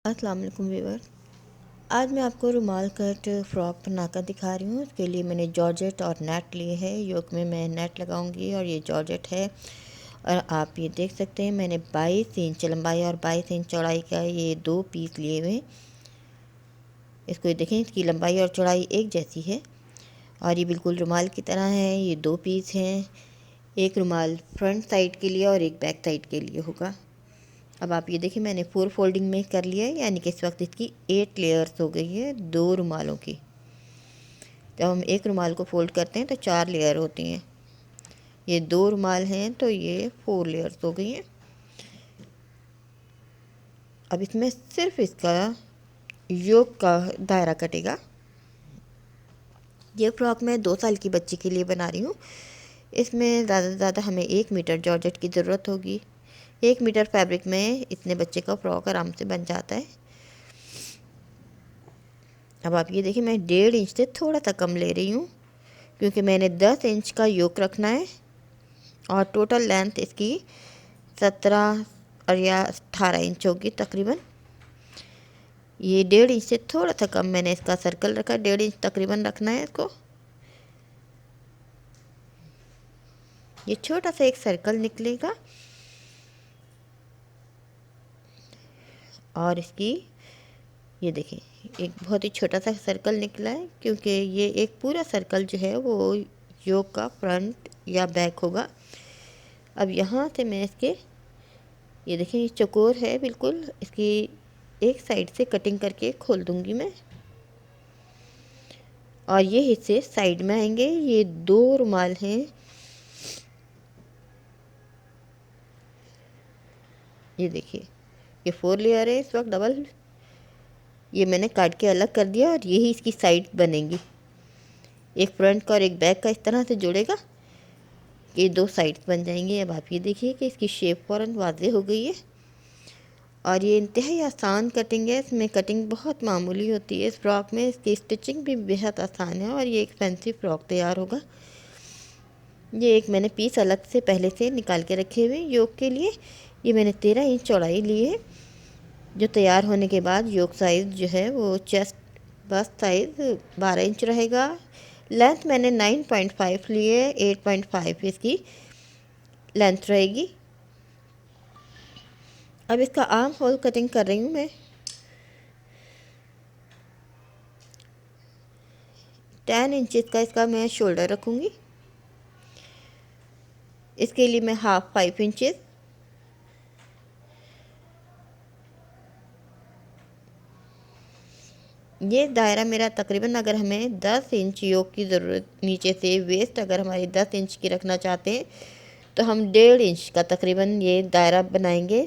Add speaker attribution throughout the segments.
Speaker 1: अस्सलाम वालेकुम व्यूअर्स। आज मैं आपको रुमाल कट फ्रॉक बनाकर दिखा रही हूँ। उसके लिए मैंने जॉर्जेट और नेट लिए हैं। योक में मैं नेट लगाऊंगी और ये जॉर्जेट है। और आप ये देख सकते हैं मैंने 22 इंच लंबाई और 22 इंच चौड़ाई का ये 2 पीस लिए हुए। इसको देखें, इसकी लंबाई और चौड़ाई एक जैसी है और ये बिल्कुल रुमाल की तरह है। ये 2 पीस हैं, एक रुमाल फ्रंट साइड के लिए और एक बैक साइड के लिए होगा। अब आप ये देखिए मैंने 4 फोल्डिंग में कर लिया है, यानी कि इस वक्त इसकी 8 लेयर्स हो गई है 2 रुमालों की। जब हम एक रुमाल को फोल्ड करते हैं तो 4 लेयर होती हैं। ये 2 रुमाल हैं तो ये 4 लेयर्स हो गई हैं। अब इसमें सिर्फ इसका योक का दायरा कटेगा। ये फ्रॉक मैं 2 साल की बच्ची के लिए बना रही हूँ। इसमें ज़्यादा से ज़्यादा हमें 1 मीटर जॉर्जेट की ज़रूरत होगी। 1 मीटर फैब्रिक में इतने बच्चे का फ्रॉक आराम से बन जाता है। अब आप ये देखिए मैं 1.5 इंच से थोड़ा सा कम ले रही हूँ, क्योंकि मैंने 10 इंच का योक रखना है और टोटल लेंथ इसकी 17 और या 18 इंच होगी तकरीबन। ये 1.5 इंच से थोड़ा सा कम मैंने इसका सर्कल रखा, 1.5 इंच तकरीबन रखना है इसको। ये छोटा सा एक सर्कल निकलेगा और इसकी ये देखिए एक बहुत ही छोटा सा सर्कल निकला है, क्योंकि ये एक पूरा सर्कल जो है वो योक का फ्रंट या बैक होगा। अब यहाँ से मैं इसके ये देखिए ये चौकोर है बिल्कुल, इसकी एक साइड से कटिंग करके खोल दूंगी मैं और ये हिस्से साइड में आएंगे। ये 2 रुमाल हैं। ये देखिए ये 4 लेयर है इस वक्त डबल। ये मैंने काट के अलग कर दिया और यही इसकी साइड बनेंगी। एक फ्रंट का और एक बैक का इस तरह से जुड़ेगा, ये 2 साइड्स बन जाएंगी। अब आप ये देखिए कि इसकी शेप फ़ौरन वाज़ेह हो गई है और ये इंतहाई आसान कटिंग है। इसमें कटिंग बहुत मामूली होती है। इस फ्रॉक में इसकी स्टिचिंग भी बेहद आसान है और ये एक फैंसी फ्रॉक तैयार होगा। ये एक मैंने पीस अलग से पहले से निकाल के रखे हुए योक के लिए। ये मैंने 13 इंच चौड़ाई ली है, जो तैयार होने के बाद योक साइज़ जो है वो चेस्ट बस्ट साइज़ 12 इंच रहेगा। लेंथ मैंने 9.5 ली है, 8.5 इसकी लेंथ रहेगी। अब इसका आर्म होल कटिंग कर रही हूँ मैं। 10 इंचज़ का इसका मैं शोल्डर रखूँगी। इसके लिए मैं 5 इंचज़ ये दायरा मेरा तकरीबन, अगर हमें 10 इंच योक की ज़रूरत नीचे से वेस्ट अगर हमारी 10 इंच की रखना चाहते हैं तो हम 1.5 इंच का तकरीबन ये दायरा बनाएंगे,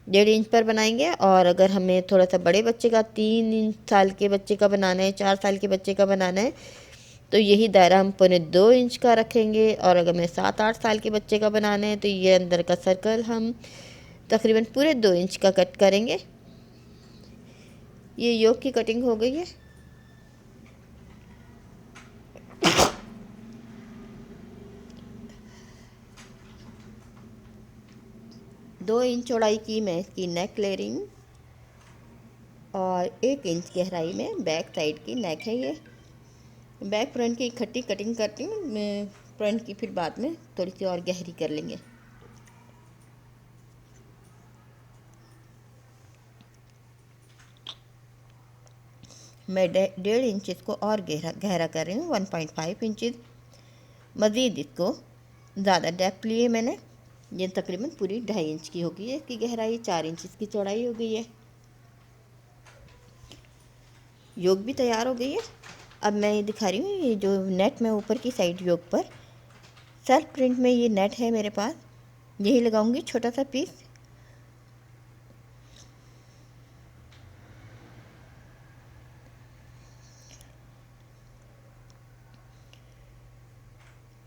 Speaker 1: 1.5 इंच पर बनाएंगे। और अगर हमें थोड़ा सा बड़े बच्चे का 3 साल के बच्चे का बनाना है, 4 साल के बच्चे का बनाना है, तो यही दायरा हम 2.25 इंच का रखेंगे। और अगर हमें 7-8 साल के बच्चे का बनाना है तो ये अंदर का सर्कल हम तकरीबन पूरे 2 इंच का कट करेंगे। ये योक की कटिंग हो गई है। 2 इंच चौड़ाई की मैं इसकी नेक ले रही हूँ और 1 इंच गहराई में बैक साइड की नेक है। ये बैक फ्रंट की इकट्ठी कटिंग करती हूँ मैं, फ्रंट की फिर बाद में थोड़ी सी और गहरी कर लेंगे। मैं 1.5 इंच इसको और गहरा कर रही हूँ, 1.5 इंचज़ मज़ीद इसको ज़्यादा डेप्थ लिए मैंने। ये तकरीबन पूरी 2.5 इंच की होगी है इसकी गहराई, 4 इंच इसकी चौड़ाई हो गई है। योक भी तैयार हो गई है। अब मैं ये दिखा रही हूँ, ये जो नेट में ऊपर की साइड योक पर सेल्फ प्रिंट में ये नेट है मेरे पास, यही लगाऊंगी छोटा सा पीस।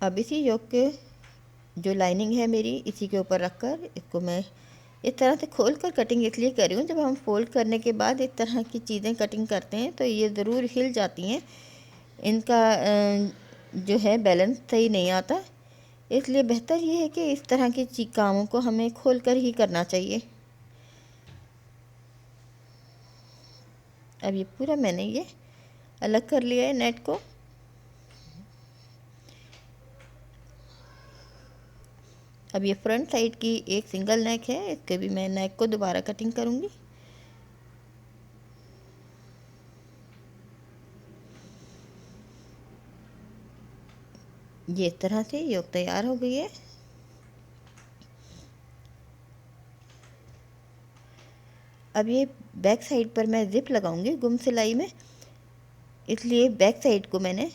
Speaker 1: अब इसी योक के जो लाइनिंग है मेरी इसी के ऊपर रखकर इसको मैं इस तरह से खोल कर कटिंग इसलिए कर रही हूँ, जब हम फोल्ड करने के बाद इस तरह की चीज़ें कटिंग करते हैं तो ये ज़रूर हिल जाती हैं। इनका जो है बैलेंस सही नहीं आता, इसलिए बेहतर ये है कि इस तरह के कामों को हमें खोल कर ही करना चाहिए। अब ये पूरा मैंने ये अलग कर लिया है नेट को। अब ये फ्रंट साइड की एक सिंगल नेक है, इसके भी मैं नेक को दोबारा कटिंग करूँगी। ये इस तरह से योक तैयार हो गई है। अब ये बैक साइड पर मैं ज़िप लगाऊंगी गुम सिलाई में, इसलिए बैक साइड को मैंने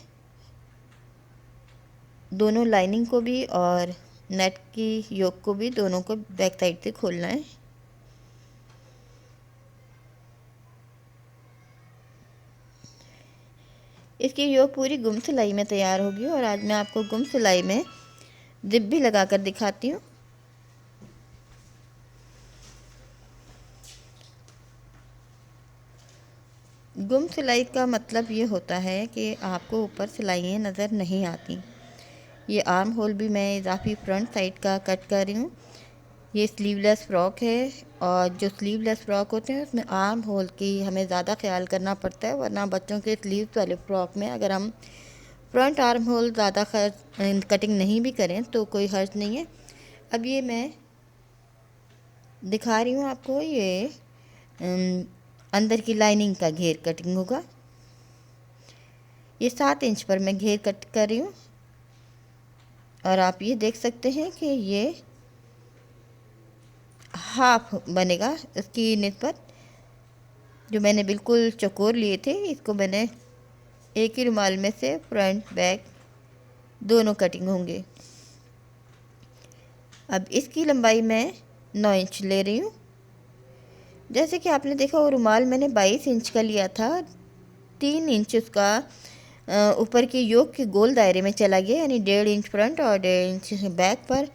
Speaker 1: दोनों लाइनिंग को भी और नेट की योक को भी दोनों को बैक साइड से खोलना है। इसकी योक पूरी गुम सिलाई में तैयार होगी और आज मैं आपको गुम सिलाई में जिप भी लगाकर दिखाती हूँ। गुम सिलाई का मतलब ये होता है कि आपको ऊपर सिलाइयाँ नज़र नहीं आती। ये आर्म होल भी मैं इजाफी फ्रंट साइड का कट कर रही हूँ। ये स्लीवलेस फ्रॉक है और जो स्लीवलेस फ्रॉक होते हैं उसमें आर्म होल की हमें ज़्यादा ख्याल करना पड़ता है, वरना बच्चों के स्लीव्स वाले फ्रॉक में अगर हम फ्रंट आर्म होल ज़्यादा कटिंग नहीं भी करें तो कोई हर्ज नहीं है। अब ये मैं दिखा रही हूँ आपको, ये अंदर की लाइनिंग का घेर कटिंग होगा। ये 7 इंच पर मैं घेर कट कर रही हूँ और आप ये देख सकते हैं कि ये हाफ बनेगा। इसकी निस्बत जो मैंने बिल्कुल चौकोर लिए थे, इसको मैंने एक ही रुमाल में से फ्रंट बैक दोनों कटिंग होंगे। अब इसकी लंबाई मैं 9 इंच ले रही हूँ। जैसे कि आपने देखा वो रुमाल मैंने 22 इंच का लिया था, 3 इंच उसका ऊपर की योक के गोल दायरे में चला गया, यानी 1.5 इंच फ्रंट और 1.5 इंच बैक पर।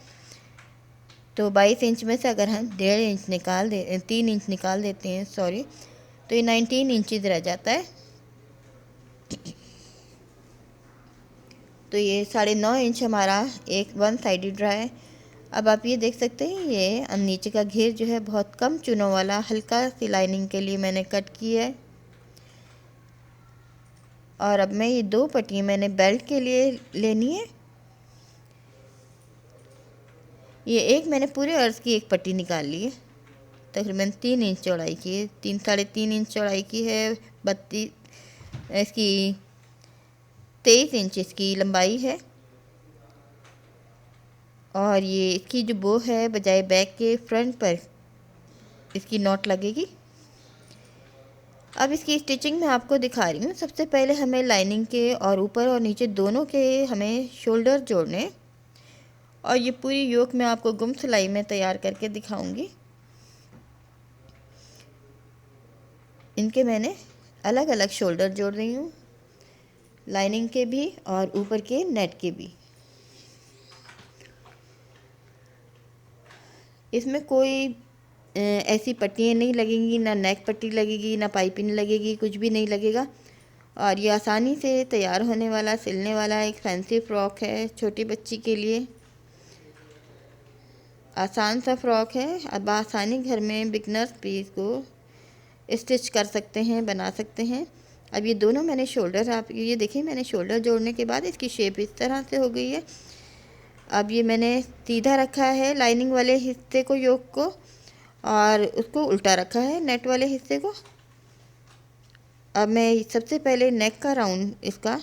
Speaker 1: तो 22 इंच में से अगर हम 1.5 इंच निकाल दे 3 इंच निकाल देते हैं, सॉरी, तो ये 19 इंचज़ रह जाता है। तो ये 9.5 इंच हमारा एक वन साइडेड रहा है। अब आप ये देख सकते हैं ये अब नीचे का घेर जो है बहुत कम चुनों वाला हल्का सी लाइनिंग के लिए मैंने कट किया है। और अब मैं ये 2 पट्टियाँ मैंने बेल्ट के लिए लेनी है। ये एक मैंने पूरे अर्ज की एक पट्टी निकाल ली है, तकरीबन 3 इंच चौड़ाई की है, 3-3.5 इंच चौड़ाई की है, 32 इसकी 23 इंच इसकी लंबाई है। और ये इसकी जो बो है बजाय बैक के फ्रंट पर इसकी नॉट लगेगी। अब इसकी स्टिचिंग मैं आपको दिखा रही हूँ। सबसे पहले हमें लाइनिंग के और ऊपर और नीचे दोनों के हमें शोल्डर जोड़ने, और ये पूरी योक मैं आपको गुम सिलाई में तैयार करके दिखाऊंगी। इनके मैंने अलग अलग शोल्डर जोड़ रही हूँ, लाइनिंग के भी और ऊपर के नेट के भी। इसमें कोई ऐसी पट्टियाँ नहीं लगेंगी, ना नेक पट्टी लगेगी, ना पाइपिंग लगेगी, कुछ भी नहीं लगेगा। और ये आसानी से तैयार होने वाला, सिलने वाला एक फैंसी फ़्रॉक है छोटी बच्ची के लिए। आसान सा फ़्रॉक है। अब आसानी घर में बिगनर्स भी इसको स्टिच कर सकते हैं, बना सकते हैं। अब ये दोनों मैंने शोल्डर, आप ये देखिए, मैंने शोल्डर जोड़ने के बाद इसकी शेप इस तरह से हो गई है। अब ये मैंने सीधा रखा है लाइनिंग वाले हिस्से को, योक को, और उसको उल्टा रखा है नेट वाले हिस्से को। अब मैं सबसे पहले नेक का राउंड इसका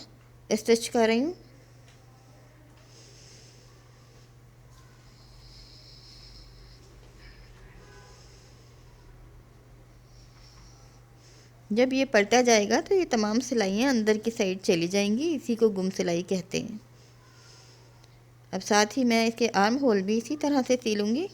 Speaker 1: स्टिच कर रही हूँ। जब ये पलटा जाएगा तो ये तमाम सिलाइयाँ अंदर की साइड चली जाएंगी, इसी को गुम सिलाई कहते हैं। अब साथ ही मैं इसके आर्म होल भी इसी तरह से सिलूँगी।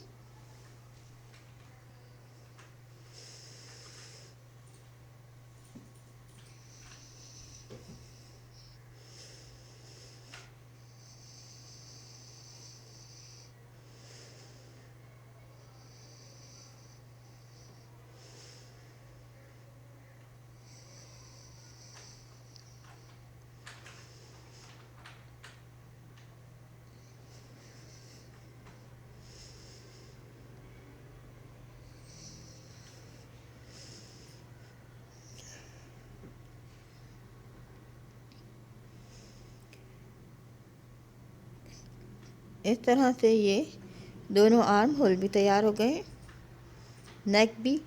Speaker 1: इस तरह से ये दोनों आर्म होल भी तैयार हो गए, नेक भी।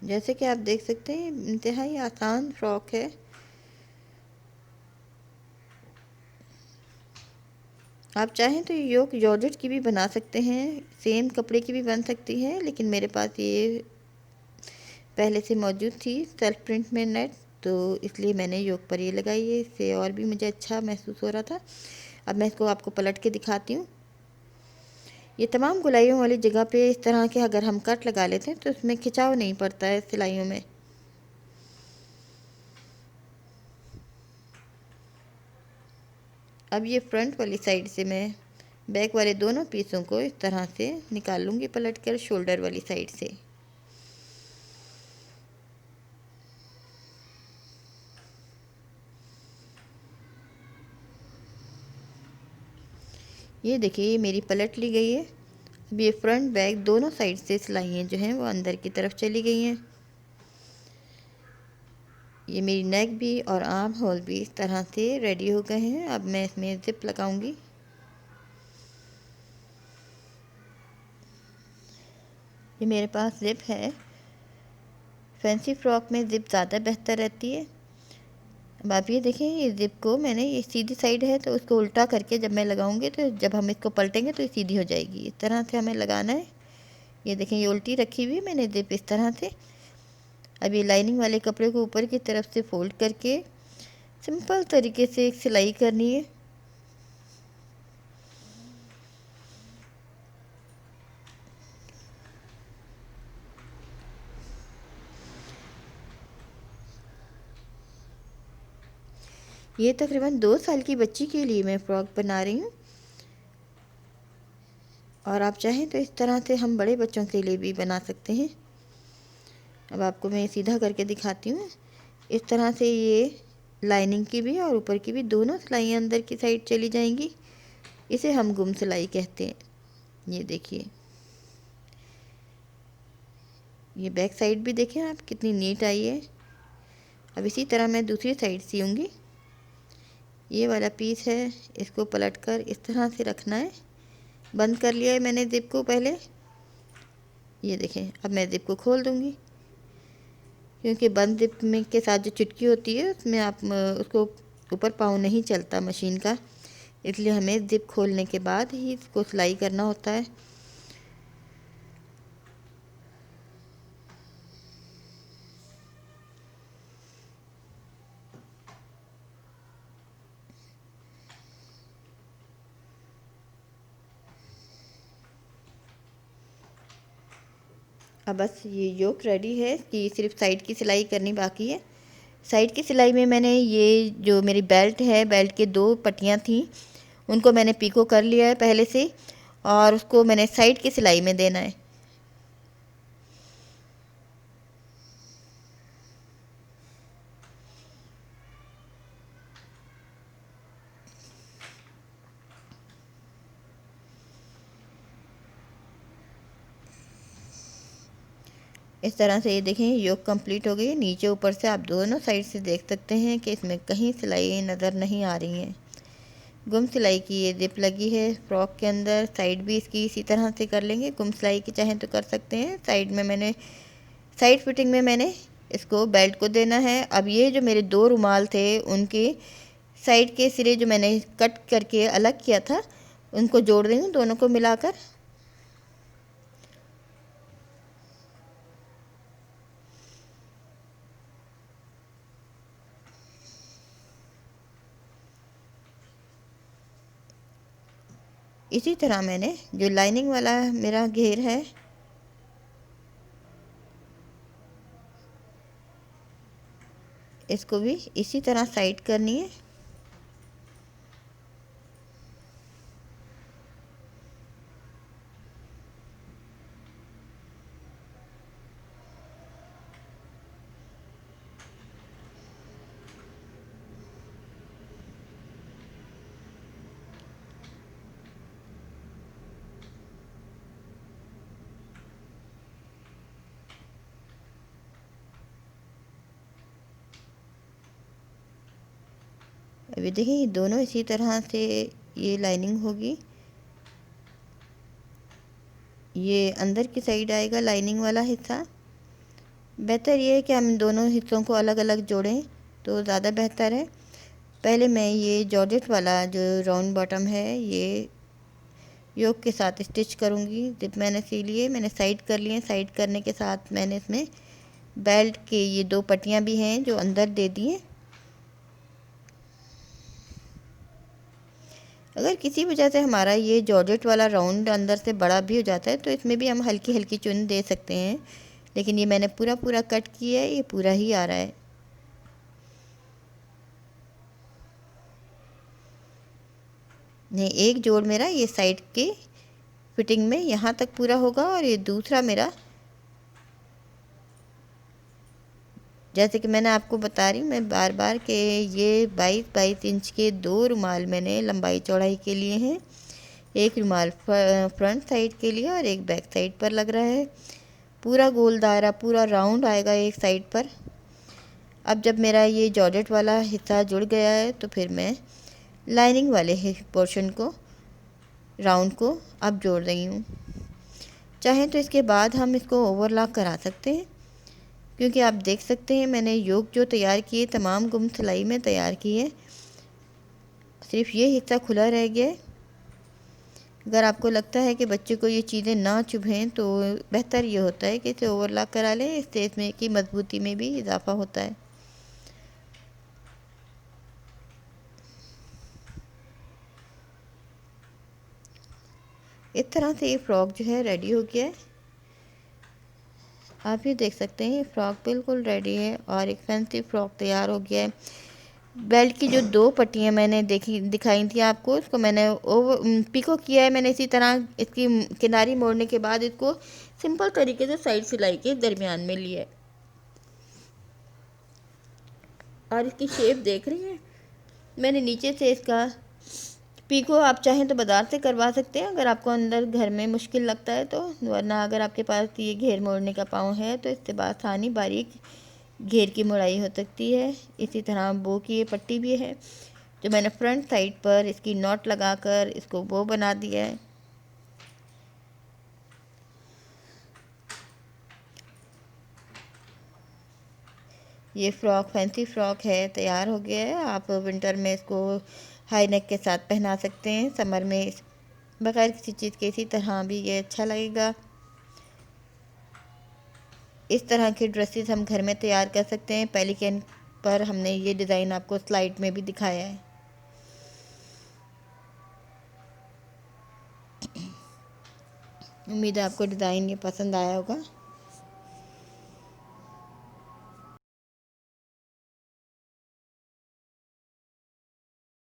Speaker 1: जैसे कि आप देख सकते हैं इंतहाई आसान फ्रॉक है। आप चाहें तो योक जॉर्जेट की भी बना सकते हैं, सेम कपड़े की भी बन सकती है, लेकिन मेरे पास ये पहले से मौजूद थी सेल्फ प्रिंट में नेट, तो इसलिए मैंने योक पर ये लगाई है। इससे और भी मुझे अच्छा महसूस हो रहा था। अब मैं इसको आपको पलट के दिखाती हूँ। ये तमाम गोलाइयों वाली जगह पे इस तरह के अगर हम कट लगा लेते हैं तो इसमें खिंचाव नहीं पड़ता है सिलाइयों में। अब ये फ्रंट वाली साइड से मैं बैक वाले दोनों पीसों को इस तरह से निकाल लूँगी पलट कर शोल्डर वाली साइड से। ये देखिए ये मेरी पलट ली गई है। अब ये फ्रंट बैक दोनों साइड से सिलाइयाँ जो हैं वो अंदर की तरफ चली गई हैं। ये मेरी नेक भी और आर्म होल भी इस तरह से रेडी हो गए हैं। अब मैं इसमें ज़िप लगाऊंगी। ये मेरे पास ज़िप है। फैंसी फ्रॉक में ज़िप ज़्यादा बेहतर रहती है। अब आप ये देखें, ये ज़िप को मैंने, ये सीधी साइड है तो उसको उल्टा करके जब मैं लगाऊंगी तो जब हम इसको पलटेंगे तो ये सीधी हो जाएगी। इस तरह से हमें लगाना है। ये देखें ये उल्टी रखी हुई है मैंने ज़िप इस तरह से। अब ये लाइनिंग वाले कपड़े को ऊपर की तरफ से फोल्ड करके सिंपल तरीके से एक सिलाई करनी है। ये तकरीबन 2 साल की बच्ची के लिए मैं फ़्रॉक बना रही हूँ, और आप चाहें तो इस तरह से हम बड़े बच्चों के लिए भी बना सकते हैं। अब आपको मैं सीधा करके दिखाती हूँ। इस तरह से ये लाइनिंग की भी और ऊपर की भी दोनों सिलाइयाँ अंदर की साइड चली जाएंगी। इसे हम गुम सिलाई कहते हैं। ये देखिए, ये बैक साइड भी देखें आप कितनी नीट आई है। अब इसी तरह मैं दूसरी साइड सीऊँगी। ये वाला पीस है, इसको पलटकर इस तरह से रखना है। बंद कर लिया है मैंने ज़िप को पहले। ये देखें, अब मैं ज़िप को खोल दूँगी, क्योंकि बंद ज़िप में के साथ जो चुटकी होती है उसमें आप उसको ऊपर पाँव नहीं चलता मशीन का, इसलिए हमें ज़िप खोलने के बाद ही इसको सिलाई करना होता है। अब बस ये योक रेडी है कि सिर्फ साइड की सिलाई करनी बाकी है। साइड की सिलाई में मैंने ये जो मेरी बेल्ट है, बेल्ट के 2 पट्टियाँ थी, उनको मैंने पीको कर लिया है पहले से, और उसको मैंने साइड की सिलाई में देना है। इस तरह से ये देखें योक कंप्लीट हो गई। नीचे ऊपर से आप दोनों साइड से देख सकते हैं कि इसमें कहीं सिलाई नज़र नहीं आ रही हैं। गुम सिलाई की ये ज़िप लगी है फ्रॉक के अंदर। साइड भी इसकी इसी तरह से कर लेंगे। गुम सिलाई की चाहें तो कर सकते हैं। साइड में मैंने, साइड फिटिंग में मैंने इसको बेल्ट को देना है। अब ये जो मेरे 2 रुमाल थे उनके साइड के सिरे जो मैंने कट करके अलग किया था, उनको जोड़ रही हूँ दोनों को मिलाकर। इसी तरह मैंने जो लाइनिंग वाला मेरा घेर है, इसको भी इसी तरह साइड करनी है। अभी देखिए ये दोनों इसी तरह से ये लाइनिंग होगी। ये अंदर की साइड आएगा लाइनिंग वाला हिस्सा। बेहतर ये है कि हम दोनों हिस्सों को अलग अलग जोड़ें तो ज़्यादा बेहतर है। पहले मैं ये जॉर्जेट वाला जो राउंड बॉटम है ये योक के साथ स्टिच करूँगी। जिप मैंने सी लिए, मैंने साइड कर लिए। साइड करने के साथ मैंने इसमें बेल्ट के ये 2 पट्टियाँ भी हैं जो अंदर दे दिए। अगर किसी वजह से हमारा ये जॉर्जेट वाला राउंड अंदर से बड़ा भी हो जाता है तो इसमें भी हम हल्की हल्की चुन दे सकते हैं, लेकिन ये मैंने पूरा पूरा कट किया है, ये पूरा ही आ रहा है। नहीं, एक जोड़ मेरा ये साइड के फिटिंग में यहाँ तक पूरा होगा और ये दूसरा मेरा, जैसे कि मैंने आपको बता रही मैं बार बार कि ये 22-22 इंच के 2 रुमाल मैंने लंबाई चौड़ाई के लिए हैं। एक रुमाल फ्रंट साइड के लिए और एक बैक साइड पर लग रहा है। पूरा गोल दायरा, पूरा राउंड आएगा एक साइड पर। अब जब मेरा ये जॉर्जेट वाला हिस्सा जुड़ गया है तो फिर मैं लाइनिंग वाले पोर्शन को, राउंड को अब जोड़ रही हूँ। चाहें तो इसके बाद हम इसको ओवरलॉक करा सकते हैं, क्योंकि आप देख सकते हैं मैंने योग जो तैयार किए तमाम गुम सिलाई में तैयार किए, सिर्फ ये हिस्सा खुला रह गया है। अगर आपको लगता है कि बच्चे को ये चीज़ें ना चुभें तो बेहतर ये होता है कि इसे ओवरलॉक करा लें, इससे इसमें की मजबूती में भी इजाफा होता है। इस तरह से ये फ्रॉक जो है रेडी हो गया है। आप ये देख सकते हैं ये फ्रॉक बिल्कुल रेडी है और एक फैंसी फ्रॉक तैयार हो गया है। बेल्ट की जो 2 पट्टियाँ मैंने दिखाई थी आपको, इसको मैंने पिको किया है मैंने इसी तरह। इसकी किनारी मोड़ने के बाद इसको सिंपल तरीके से साइड सिलाई के दरमियान में लिया है और इसकी शेप देख रही हैं। मैंने नीचे से इसका पिको आप चाहें तो बाज़ार से करवा सकते हैं अगर आपको अंदर घर में मुश्किल लगता है तो, वरना अगर आपके पास ये घेर मोड़ने का पाँव है तो इससे आसानी बारीक घेर की मुड़ाई हो सकती है। इसी तरह बो की ये पट्टी भी है जो मैंने फ्रंट साइड पर इसकी नॉट लगाकर इसको बो बना दिया है। ये फ्रॉक फैंसी फ्रॉक है, तैयार हो गया है। आप विंटर में इसको हाई नेक के साथ पहना सकते हैं, समर में बगैर किसी चीज़ के इसी तरह भी ये अच्छा लगेगा। इस तरह के ड्रेसेस हम घर में तैयार कर सकते हैं। पेलिकन पर हमने ये डिज़ाइन आपको स्लाइड में भी दिखाया है। उम्मीद है आपको डिज़ाइन ये पसंद आया होगा।